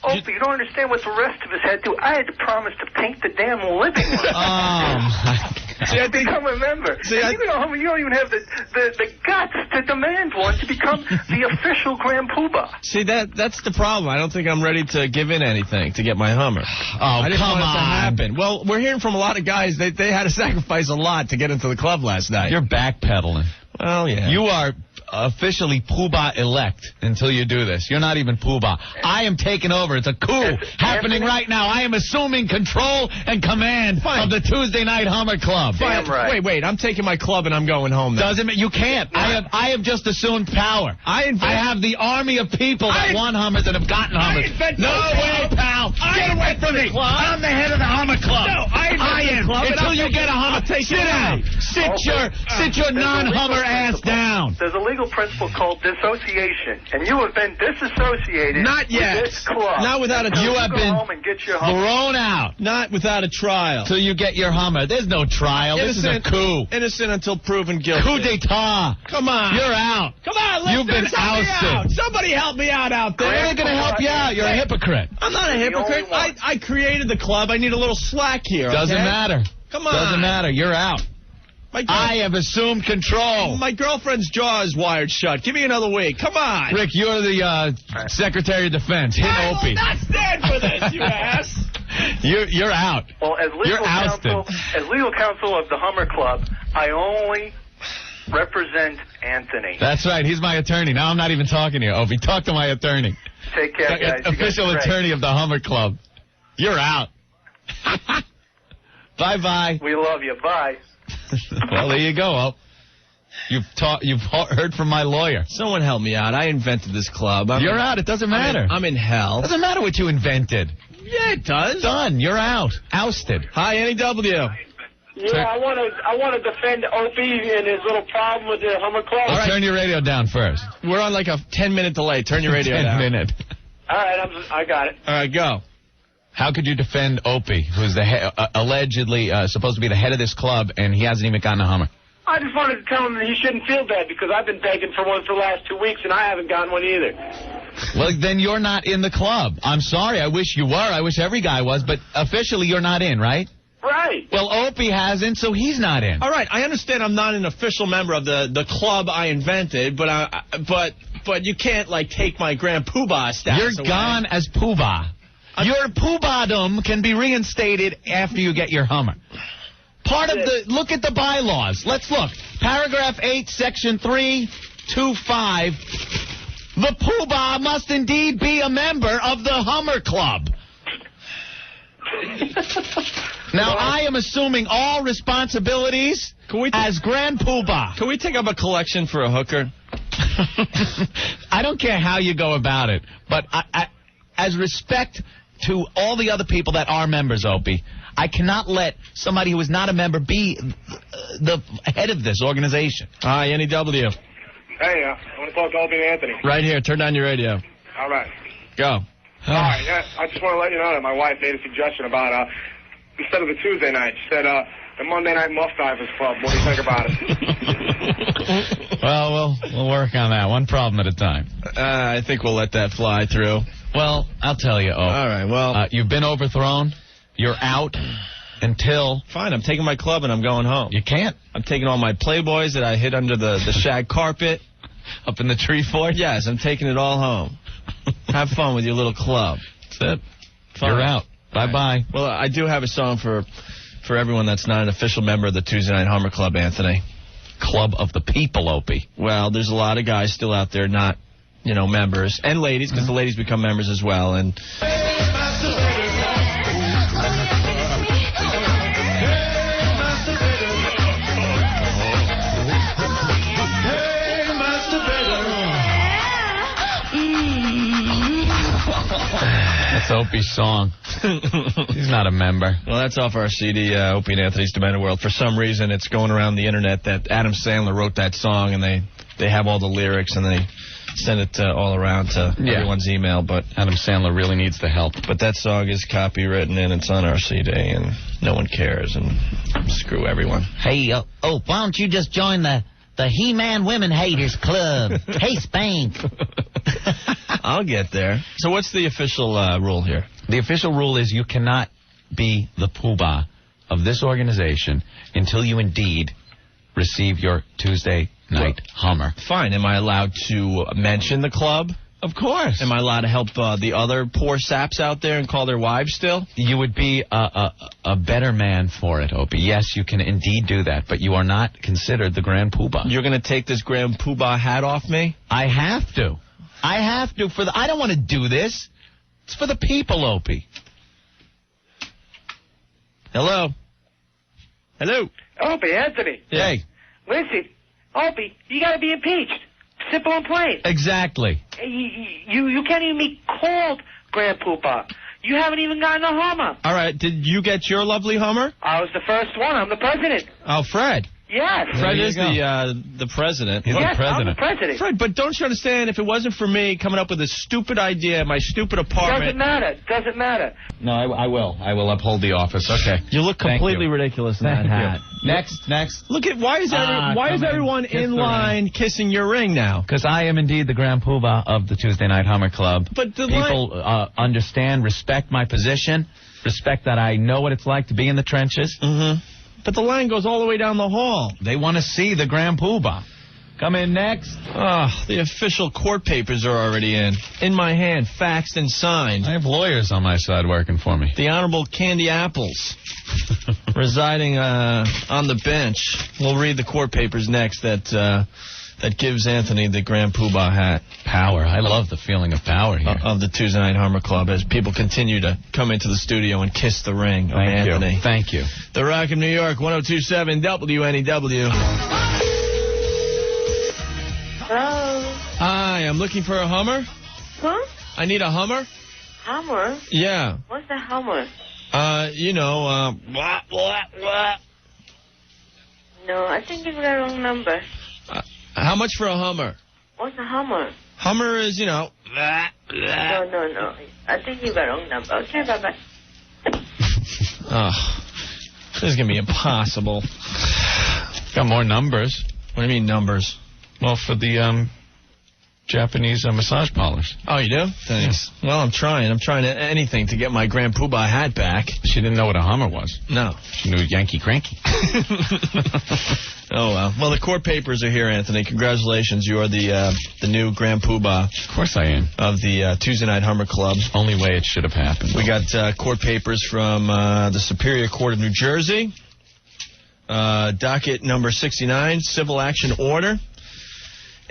Opie, you don't understand what the rest of us had to. I had to promise to paint the damn living room. Oh, my God. See, I become a member. You don't even have the guts to demand one to become the official Grand Poobah. See, that's the problem. I don't think I'm ready to give in anything to get my Hummer. Oh, I didn't come want it to on. happen. Well, we're hearing from a lot of guys that they had to sacrifice a lot to get into the club last night. You're backpedaling. Well, yeah. You are officially Poobah elect until you do this. You're not even Poobah. I am taking over. It's a coup happening right now. I am assuming control and command of the Tuesday Night Hummer Club. Damn right. Wait. I'm taking my club and I'm going home now. Doesn't you can't. I have just assumed power. I have the army of people that want Hummers and have gotten Hummers. No way, pal. Get away from me. I'm the head of the Hummer Club. No, I am. Until you get a Hummer, sit down. Sit your non-Hummer ass down. There's a legal principle called dissociation, and you have been disassociated. Not yet. With this club. Not without a. You have been home and get your Hummer. thrown out. Not without a trial. Till you get your Hummer. There's no trial. This is a coup. Innocent until proven guilty. Coup d'etat. Come on. You're out. Come on, You've been ousted. Somebody help me out there. They're going to help you out. You're a hypocrite. I'm not a hypocrite. I created the club. I need a little slack here. Doesn't matter. Come on. Doesn't matter. You're out. I have assumed control. My girlfriend's jaw is wired shut. Give me another week. Come on. Rick, you're the Secretary of Defense. Hit Opie. I will not stand for this, you ass. You're out. Well, as legal counsel of the Hummer Club, I only represent Anthony. That's right. He's my attorney. Now I'm not even talking to you, Opie. Talk to my attorney. Take care, guys. Official attorney of the Hummer Club. You're out. Bye-bye. We love you. Bye. Well, there you go. You've heard from my lawyer. Someone help me out. I invented this club. You're out. It doesn't matter. I'm in hell. Doesn't matter what you invented. Yeah, it does. Done. You're out. Ousted. Hi, NEW. Yeah, I want to defend Opie and his little problem with the Hummer Club. Well, turn your radio down first. We're on like a 10-minute delay. Turn your radio down. 10 minute. All right, I got it. All right, go. How could you defend Opie, who's allegedly supposed to be the head of this club, and he hasn't even gotten a Hummer? I just wanted to tell him that he shouldn't feel bad because I've been begging for one for the last 2 weeks, and I haven't gotten one either. Well, then you're not in the club. I'm sorry. I wish you were. I wish every guy was, but officially you're not in, right? Right. right. Well, Opie hasn't, so he's not in. All right, I understand I'm not an official member of the club I invented, but you can't, like, take my Grand Poobah status You're away. gone as Poobah. Your Poobah-dom can be reinstated after you get your Hummer. Look at the bylaws. Let's look. Paragraph 8, Section 325. The Poobah must indeed be a member of the Hummer Club. Now, I am assuming all responsibilities as Grand Poobah. Can we take up a collection for a hooker? I don't care how you go about it, but as respect to all the other people that are members, Opie, I cannot let somebody who is not a member be the head of this organization. Hi, NEW. Hey, I want to talk to Opie and Anthony. Right here. Turn down your radio. All right. Go. All right, yeah, I just want to let you know that my wife made a suggestion about, instead of the Tuesday night, she said, the Monday Night Muff Divers Club. What do you think about it? Well, we'll work on that one problem at a time. I think we'll let that fly through. Well, I'll tell you, All right, well. you've been overthrown. You're out until... Fine, I'm taking my club and I'm going home. You can't. I'm taking all my Playboys that I hid under the shag carpet. Up in the tree fort? Yes, I'm taking it all home. Have fun with your little club. That's it. Fine. You're out. Bye-bye. Well, I do have a song for everyone that's not an official member of the Tuesday Night Hummer Club, Anthony. Club of the people, Opie. Well, there's a lot of guys still out there not, members. And ladies, because the ladies become members as well. And... That's Opie's song. He's not a member. Well, that's off our CD, Opie and Anthony's Demented World. For some reason, it's going around the internet that Adam Sandler wrote that song, and they have all the lyrics, and they send it all around to everyone's email. But Adam Sandler really needs the help. But that song is copywritten, and it's on our CD, and no one cares, and screw everyone. Hey, why don't you just join the He-Man Women Haters Club? Hey, Spank. I'll get there. So what's the official rule here? The official rule is you cannot be the Poobah of this organization until you indeed receive your Tuesday night Hummer. Fine. Am I allowed to mention the club? Of course. Am I allowed to help the other poor saps out there and call their wives still? You would be a better man for it, Opie. Yes, you can indeed do that, but you are not considered the Grand Poobah. You're going to take this Grand Poobah hat off me? I have to. I don't want to do this. It's for the people, Opie. Hello? Opie, Anthony. Yeah. Hey. Listen, Opie, you got to be impeached. Simple and plain. Exactly. You can't even be called Grand Poobah. You haven't even gotten a Hummer. All right, did you get your lovely Hummer? I was the first one. I'm the president. Oh, Fred. Yes. Fred is the president. He's the president. I'm the president. Fred, but don't you understand, if it wasn't for me coming up with this stupid idea, my stupid apartment... Doesn't matter. No, I will. I will uphold the office. Okay. You look completely ridiculous in that hat. Next. Look at, why is everyone in line kissing your ring now? Because I am indeed the Grand Poobah of the Tuesday Night Hummer Club. But the people understand, respect my position, respect that I know what it's like to be in the trenches. Mm-hmm. But the line goes all the way down the hall. They want to see the Grand Poobah. Come in next. The official court papers are already in my hand, faxed and signed. I have lawyers on my side working for me. The Honorable Candy Apples, residing on the bench. We'll read the court papers next that gives Anthony the Grand Poobah hat. Power. I love the feeling of power here. Of the Tuesday Night Hummer Club, as people continue to come into the studio and kiss the ring of Anthony. Thank you. The Rock of New York, 102.7 WNEW. Hello? Hi, I'm looking for a Hummer. Huh? I need a Hummer. Hummer? Yeah. What's the Hummer? No, I think you've got the wrong number. How much for a Hummer? What's a Hummer? Hummer is, No. I think you got the wrong number. Okay, bye-bye. Oh, this is going to be impossible. Got more numbers. What do you mean numbers? Well, for the Japanese massage parlors. Oh, you do? Thanks. Yeah. Well, I'm trying anything to get my Grand Poobah hat back. She didn't know what a Hummer was. No. She knew Yankee Cranky. Oh, well. Well, the court papers are here, Anthony. Congratulations. You are the new Grand Poobah. Of course I am. Of the Tuesday Night Hummer Club. Only way it should have happened. We got court papers from the Superior Court of New Jersey. Docket number 69, civil action order.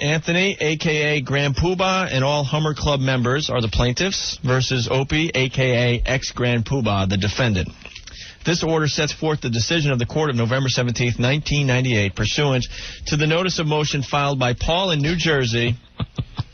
Anthony, a.k.a. Grand Poobah, and all Hummer Club members are the plaintiffs versus Opie, a.k.a. ex-Grand Poobah, the defendant. This order sets forth the decision of the court of November 17, 1998, pursuant to the notice of motion filed by Paul in New Jersey,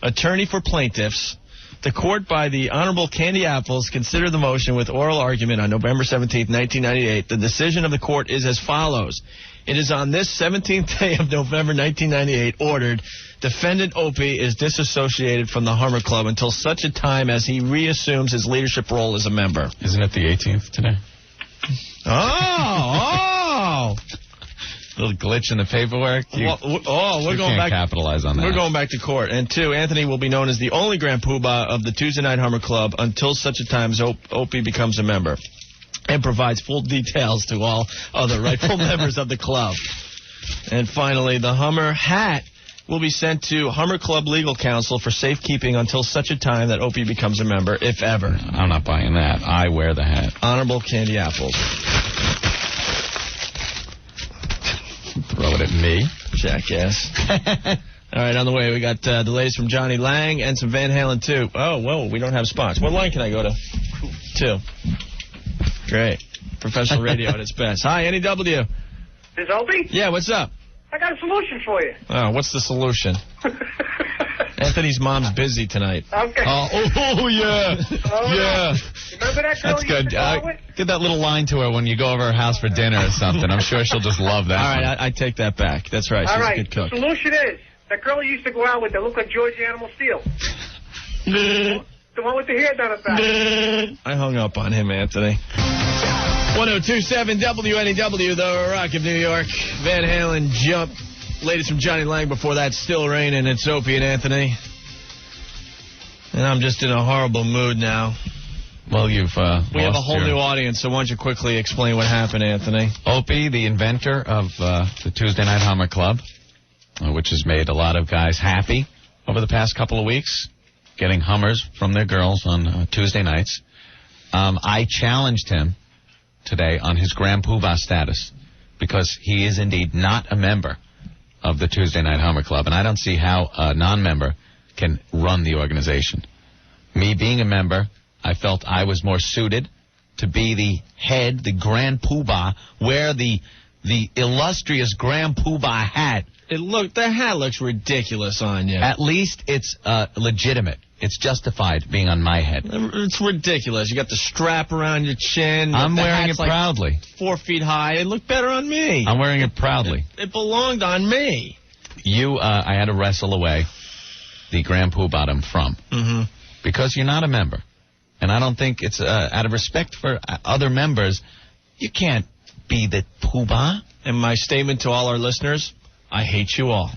attorney for plaintiffs. The court, by the Honorable Candy Apples, considered the motion with oral argument on November 17, 1998. The decision of the court is as follows. It is on this 17th day of November 1998 ordered, defendant Opie is disassociated from the Hummer Club until such a time as he reassumes his leadership role as a member. Isn't it the 18th today? Oh! Little glitch in the paperwork. We're going back. Capitalize on that. We're going back to court. And two, Anthony will be known as the only Grand Poobah of the Tuesday Night Hummer Club until such a time as Opie becomes a member, and provides full details to all other rightful members of the club. And finally, the Hummer hat will be sent to Hummer Club Legal Counsel for safekeeping until such a time that Opie becomes a member, if ever. I'm not buying that. I wear the hat. Honorable Candy Apples. Throw it at me. Jackass. All right, on the way, we got the latest from Johnny Lang and some Van Halen, too. Oh, whoa, we don't have spots. What line can I go to? 2. Great. Professional radio at its best. Hi, NEW. Is Opie? Yeah, what's up? I got a solution for you. Oh, what's the solution? Anthony's mom's busy tonight. Okay. Yeah. Yeah. Remember that girl That's good. Get that little line to her when you go over her house for dinner or something. I'm sure she'll just love that. All right, I take that back. That's right. She's a good cook. The solution is, that girl you used to go out with that looked like George the Animal Steel. The one with the hair down the back. I hung up on him, Anthony. 1027 WNEW, the Rock of New York. Van Halen, Jump. Latest from Johnny Lang. Before that, Still Raining. It's Opie and Anthony. And I'm just in a horrible mood now. Well, we have a whole new audience, so why don't you quickly explain what happened, Anthony? Opie, the inventor of the Tuesday Night Hummer Club, which has made a lot of guys happy over the past couple of weeks, getting Hummers from their girls on Tuesday nights. I challenged him today on his Grand Poobah status because he is indeed not a member of the Tuesday Night Hummer Club, and I don't see how a non-member can run the organization. Me being a member, I felt I was more suited to be the head, the Grand Poobah, wear the illustrious Grand Poobah hat. The hat looks ridiculous on you. At least it's legitimate. It's justified being on my head. It's ridiculous. You got the strap around your chin. I'm wearing it proudly. Like 4 feet high. It looked better on me. I'm wearing it proudly. It belonged on me. I had to wrestle away the Grand Poobah from. Mm-hmm. Because you're not a member. And I don't think it's out of respect for other members, you can't be the Poobah. And my statement to all our listeners, I hate you all.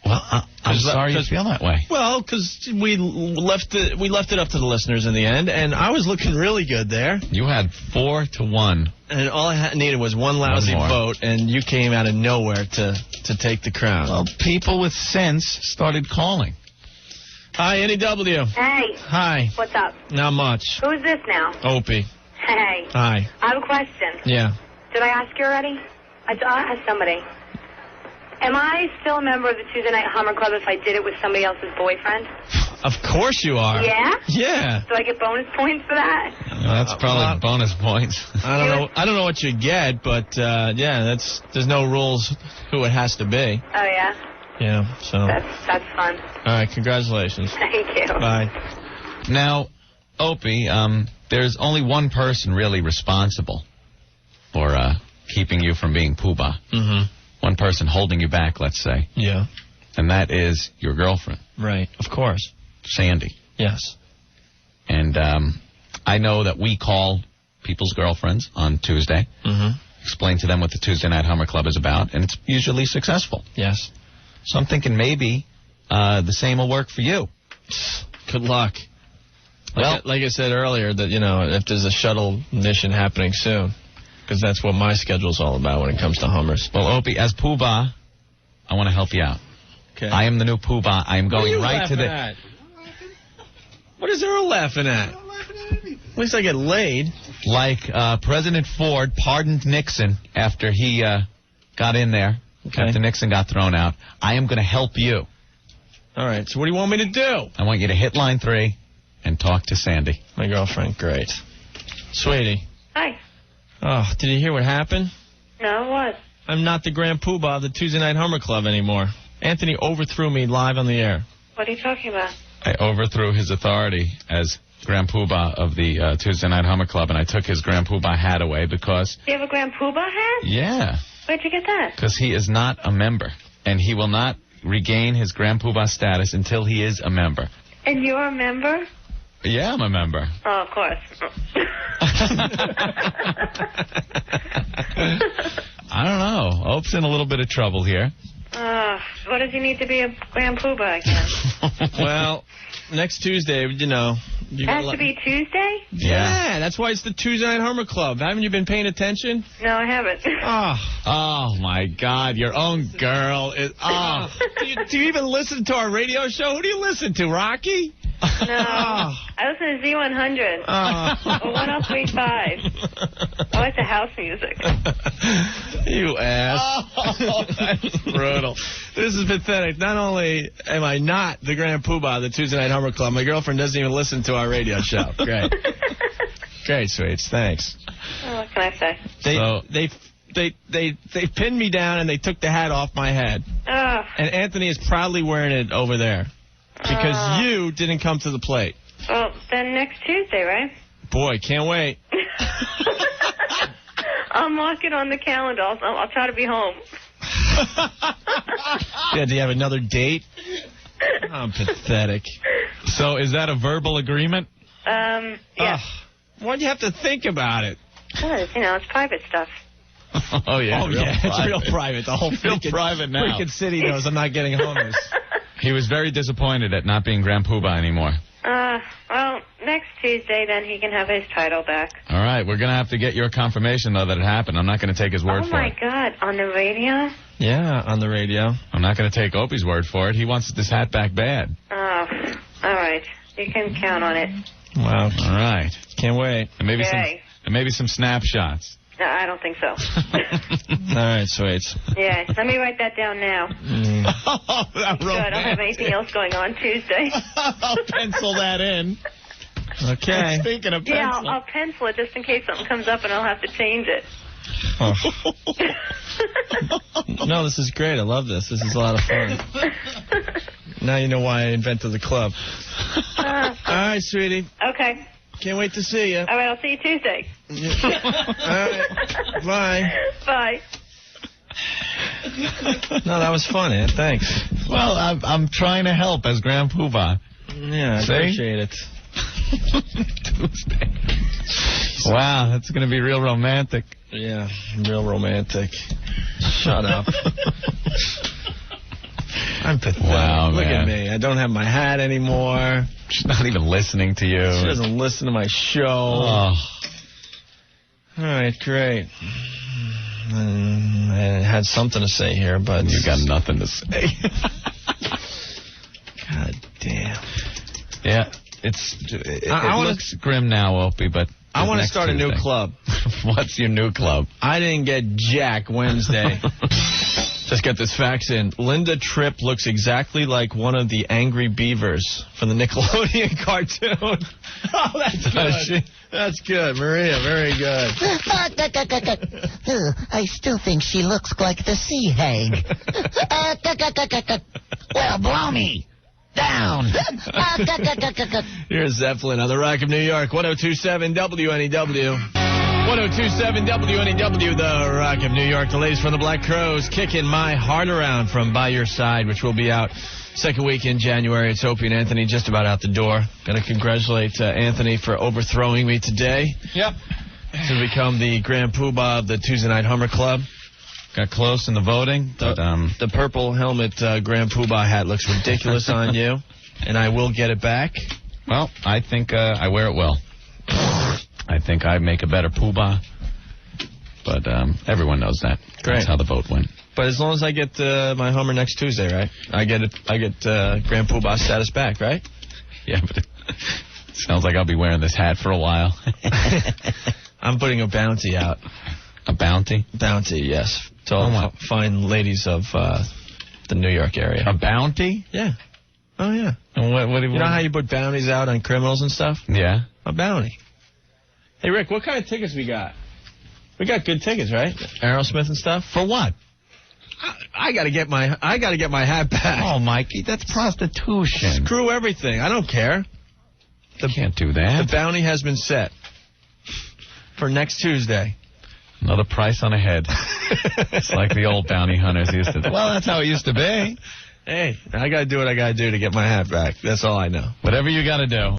Well, I'm sorry you feel that way. Well, because we left it up to the listeners in the end, and I was looking really good there. You had 4-1. And all I needed was one lousy vote, and you came out of nowhere to take the crown. Well, people with sense started calling. Hi, NEW. Hey. Hi. What's up? Not much. Who's this now? Opie. Hey. Hi. I have a question. Yeah. Did I ask you already? I asked somebody. Am I still a member of the Tuesday Night Hummer Club if I did it with somebody else's boyfriend? Of course you are. Yeah? Yeah. Do I get bonus points for that? That's probably bonus points. I don't know what you get, but there's no rules who it has to be. Oh yeah. Yeah. So. That's fun. All right. Congratulations. Thank you. Bye. Now, Opie, there's only one person really responsible for keeping you from being Poobah. Mm-hmm. One person holding you back, let's say. Yeah. And that is your girlfriend. Right. Of course. Sandy. Yes. And I know that we call people's girlfriends on Tuesday, explain to them what the Tuesday Night Hummer Club is about, and it's usually successful. Yes. So I'm thinking maybe the same will work for you. Good luck. Like I said earlier, that if there's a shuttle mission happening soon, because that's what my schedule's all about when it comes to Hummers. Well, Opie, as Pooh Bah, I want to help you out. Okay. I am the new Pooh Bah. I am going right to the. At? What is Earl laughing at? At least I get laid. Like President Ford pardoned Nixon after he got in there. Okay. After Nixon got thrown out. I am going to help you. All right. So what do you want me to do? I want you to hit line 3 and talk to Sandy. My girlfriend. Great. Sweetie. Hi. Oh, did you hear what happened? No, what? I'm not the Grand Poobah of the Tuesday Night Hummer Club anymore. Anthony overthrew me live on the air. What are you talking about? I overthrew his authority as Grand Poobah of the Tuesday Night Hummer Club, and I took his Grand Poobah hat away because... Do you have a Grand Poobah hat? Yeah. Where'd you get that? Because he is not a member, and he will not regain his Grand Poobah status until he is a member. And you're a member? Yeah, I'm a member. Oh, of course. I don't know. Ope's in a little bit of trouble here. What does he need to be a Grand Poobah again? Well, next Tuesday, It has to be Tuesday? Yeah, that's why it's the Tuesday Night Hummer Club. Haven't you been paying attention? No, I haven't. Oh my God, your own girl is... Oh. Do you even listen to our radio show? Who do you listen to, Rocky? No. I listen to Z100. Or 103.5. I like the house music. You ass. Oh, that's brutal. This is pathetic. Not only am I not the Grand Poobah of the Tuesday Night Hummer Club, my girlfriend doesn't even listen to our radio show. Great. Great, sweets. Thanks. Oh, what can I say? They pinned me down and they took the hat off my head. And Anthony is proudly wearing it over there. Because you didn't come to the plate. Well, then next Tuesday, right? Boy, can't wait. I'll mark it on the calendar. I'll try to be home. Yeah, do you have another date? I'm pathetic. So is that a verbal agreement? Yeah. Why'd you have to think about it? Because, it's private stuff. Oh, yeah. It's real private. The whole private now. Freaking city knows I'm not getting Hummers. He was very disappointed at not being Grand Poobah anymore. Well, next Tuesday, then he can have his title back. All right, we're going to have to get your confirmation, though, that it happened. I'm not going to take his word for it. Oh, my God. On the radio? Yeah, on the radio. I'm not going to take Opie's word for it. He wants this hat back bad. Oh, all right. You can count on it. Wow. All right. Can't wait. And maybe some snapshots. No, I don't think so. All right, sweets. Yeah, let me write that down now. Oh, Good, I don't have anything else going on Tuesday. I'll pencil that in. Okay. Speaking of pencil. Yeah, I'll pencil it just in case something comes up and I'll have to change it. Oh. No, this is great. I love this. This is a lot of fun. Now you know why I invented the club. All right, sweetie. Okay. Can't wait to see you. All right, I'll see you Tuesday. All right. Bye. Bye. No, that was fun, Ed. Thanks. Well, I'm trying to help as Grand Poobah. Yeah, I appreciate it. Tuesday. Wow, that's going to be real romantic. Yeah, real romantic. Shut up. I'm pathetic. Wow, Look man. at me. I don't have my hat anymore. She's not even listening to you. She doesn't listen to my show. Oh. All right, great. I had something to say here, but... You got nothing to say. God damn. Yeah, it looks grim now, Opie, but... I want to start Tuesday. a new club. What's your new club? I didn't get jack Wednesday. Just get this fax in. Linda Tripp looks exactly like one of the Angry Beavers from the Nickelodeon cartoon. Oh, that's good. That's good. Maria, very good. I still think she looks like the sea hag. Well, blow me. Down. Here's Zeppelin on the Rock of New York, 102.7 WNEW. 102.7 WNEW, the Rock of New York. The latest from the Black Crowes, Kicking My Heart Around from By Your Side, which will be out second week in January. It's Opie and Anthony just about out the door. Going to congratulate Anthony for overthrowing me today. Yep. To become the Grand Poobah of the Tuesday Night Hummer Club. Got close in the voting, but the purple helmet Grand Poobah hat looks ridiculous on you, and I will get it back. Well, I think I wear it well. I think I make a better Poobah, but everyone knows that. Great. That's how the vote went. But as long as I get my Hummer next Tuesday, right? I get Grand Poobah status back, right? Yeah, but it sounds like I'll be wearing this hat for a while. I'm putting a bounty out. A bounty? Bounty, yes. To all fine ladies of the New York area. A bounty? Yeah. Oh, yeah. And what you know how you put bounties out on criminals and stuff? Yeah. A bounty. Hey, Rick, what kind of tickets we got? We got good tickets, right? Aerosmith and stuff. For what? I gotta get my hat back. Oh, Mikey, that's prostitution. Screw everything. I don't care. You can't do that. The bounty has been set for next Tuesday. Another price on a head. It's like the old bounty hunters used to do. Well, that's how it used to be. Hey, I gotta do what I gotta do to get my hat back. That's all I know. Whatever you gotta do.